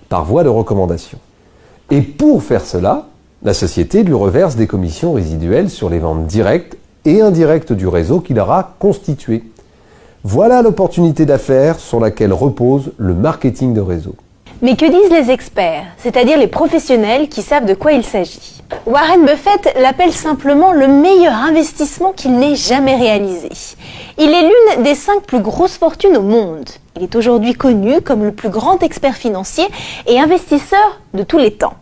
par voie de recommandation. Et pour faire cela, la société lui reverse des commissions résiduelles sur les ventes directes et indirectes du réseau qu'il aura constitué. Voilà l'opportunité d'affaires sur laquelle repose le marketing de réseau. Mais que disent les experts, c'est-à-dire les professionnels qui savent de quoi il s'agit? Warren Buffett l'appelle simplement le meilleur investissement qu'il n'ait jamais réalisé. Il est l'une des 5 plus grosses fortunes au monde. Il est aujourd'hui connu comme le plus grand expert financier et investisseur de tous les temps.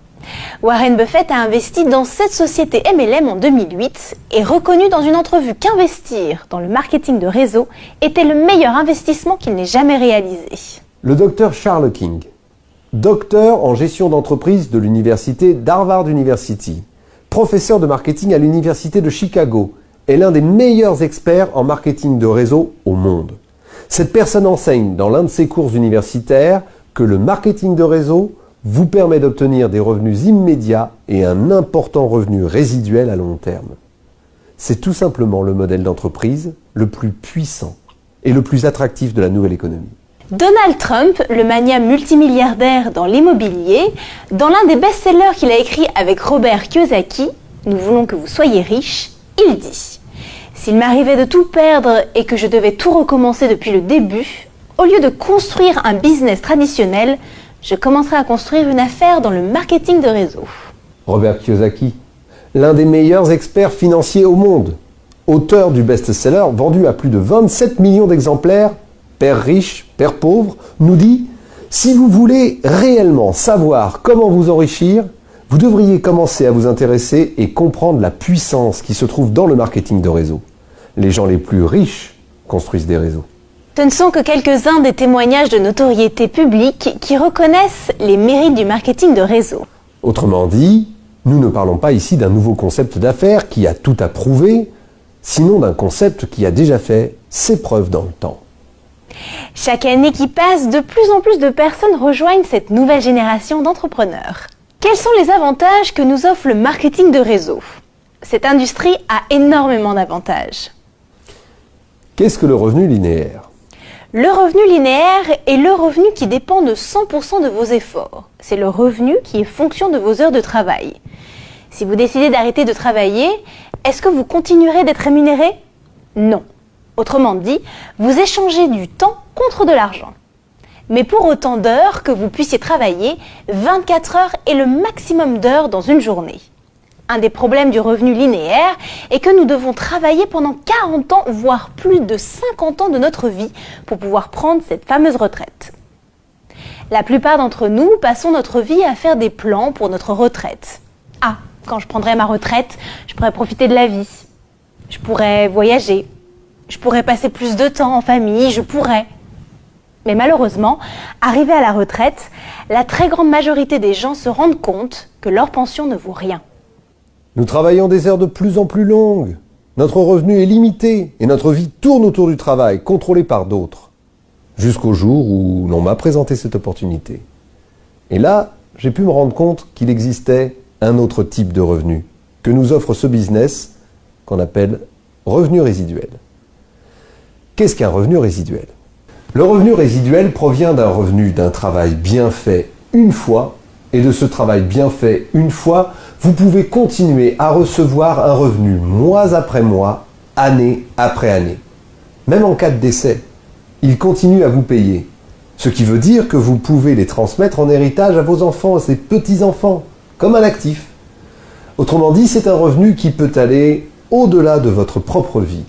Warren Buffett a investi dans 7 sociétés MLM en 2008 et reconnu dans une entrevue qu'investir dans le marketing de réseau était le meilleur investissement qu'il n'ait jamais réalisé. Le docteur Charles King, docteur en gestion d'entreprise de l'université d'Harvard University, professeur de marketing à l'université de Chicago, est l'un des meilleurs experts en marketing de réseau au monde. Cette personne enseigne dans l'un de ses cours universitaires que le marketing de réseau vous permet d'obtenir des revenus immédiats et un important revenu résiduel à long terme. C'est tout simplement le modèle d'entreprise le plus puissant et le plus attractif de la nouvelle économie. Donald Trump, le magnat multimilliardaire dans l'immobilier, dans l'un des best-sellers qu'il a écrit avec Robert Kiyosaki, « Nous voulons que vous soyez riches », il dit « S'il m'arrivait de tout perdre et que je devais tout recommencer depuis le début, au lieu de construire un business traditionnel, je commencerai à construire une affaire dans le marketing de réseau. » Robert Kiyosaki, l'un des meilleurs experts financiers au monde, auteur du best-seller vendu à plus de 27 millions d'exemplaires, Père riche, Père pauvre, nous dit « Si vous voulez réellement savoir comment vous enrichir, vous devriez commencer à vous intéresser et comprendre la puissance qui se trouve dans le marketing de réseau. Les gens les plus riches construisent des réseaux. » Ce ne sont que quelques-uns des témoignages de notoriété publique qui reconnaissent les mérites du marketing de réseau. Autrement dit, nous ne parlons pas ici d'un nouveau concept d'affaires qui a tout à prouver, sinon d'un concept qui a déjà fait ses preuves dans le temps. Chaque année qui passe, de plus en plus de personnes rejoignent cette nouvelle génération d'entrepreneurs. Quels sont les avantages que nous offre le marketing de réseau? Cette industrie a énormément d'avantages. Qu'est-ce que le revenu linéaire? Le revenu linéaire est le revenu qui dépend de 100% de vos efforts. C'est le revenu qui est fonction de vos heures de travail. Si vous décidez d'arrêter de travailler, est-ce que vous continuerez d'être rémunéré? Non. Autrement dit, vous échangez du temps contre de l'argent. Mais pour autant d'heures que vous puissiez travailler, 24 heures est le maximum d'heures dans une journée. Un des problèmes du revenu linéaire est que nous devons travailler pendant 40 ans, voire plus de 50 ans de notre vie pour pouvoir prendre cette fameuse retraite. La plupart d'entre nous passons notre vie à faire des plans pour notre retraite. Ah, quand je prendrai ma retraite, je pourrai profiter de la vie. Je pourrai voyager. Je pourrais passer plus de temps en famille, je pourrais. Mais malheureusement, arrivé à la retraite, la très grande majorité des gens se rendent compte que leur pension ne vaut rien. Nous travaillons des heures de plus en plus longues. Notre revenu est limité et notre vie tourne autour du travail, contrôlé par d'autres. Jusqu'au jour où l'on m'a présenté cette opportunité. Et là, j'ai pu me rendre compte qu'il existait un autre type de revenu que nous offre ce business qu'on appelle revenu résiduel. Qu'est-ce qu'un revenu résiduel? Le revenu résiduel provient d'un revenu d'un travail bien fait une fois, et de ce travail bien fait une fois, vous pouvez continuer à recevoir un revenu mois après mois, année après année. Même en cas de décès, il continue à vous payer. Ce qui veut dire que vous pouvez les transmettre en héritage à vos enfants et ses petits-enfants, comme un actif. Autrement dit, c'est un revenu qui peut aller au-delà de votre propre vie.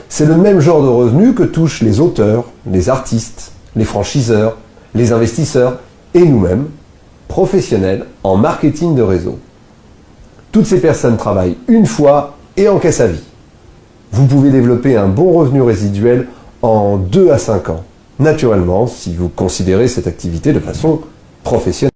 C'est le même genre de revenu que touchent les auteurs, les artistes, les franchiseurs, les investisseurs et nous-mêmes, professionnels en marketing de réseau. Toutes ces personnes travaillent une fois et encaissent à vie. Vous pouvez développer un bon revenu résiduel en 2 à 5 ans, naturellement si vous considérez cette activité de façon professionnelle.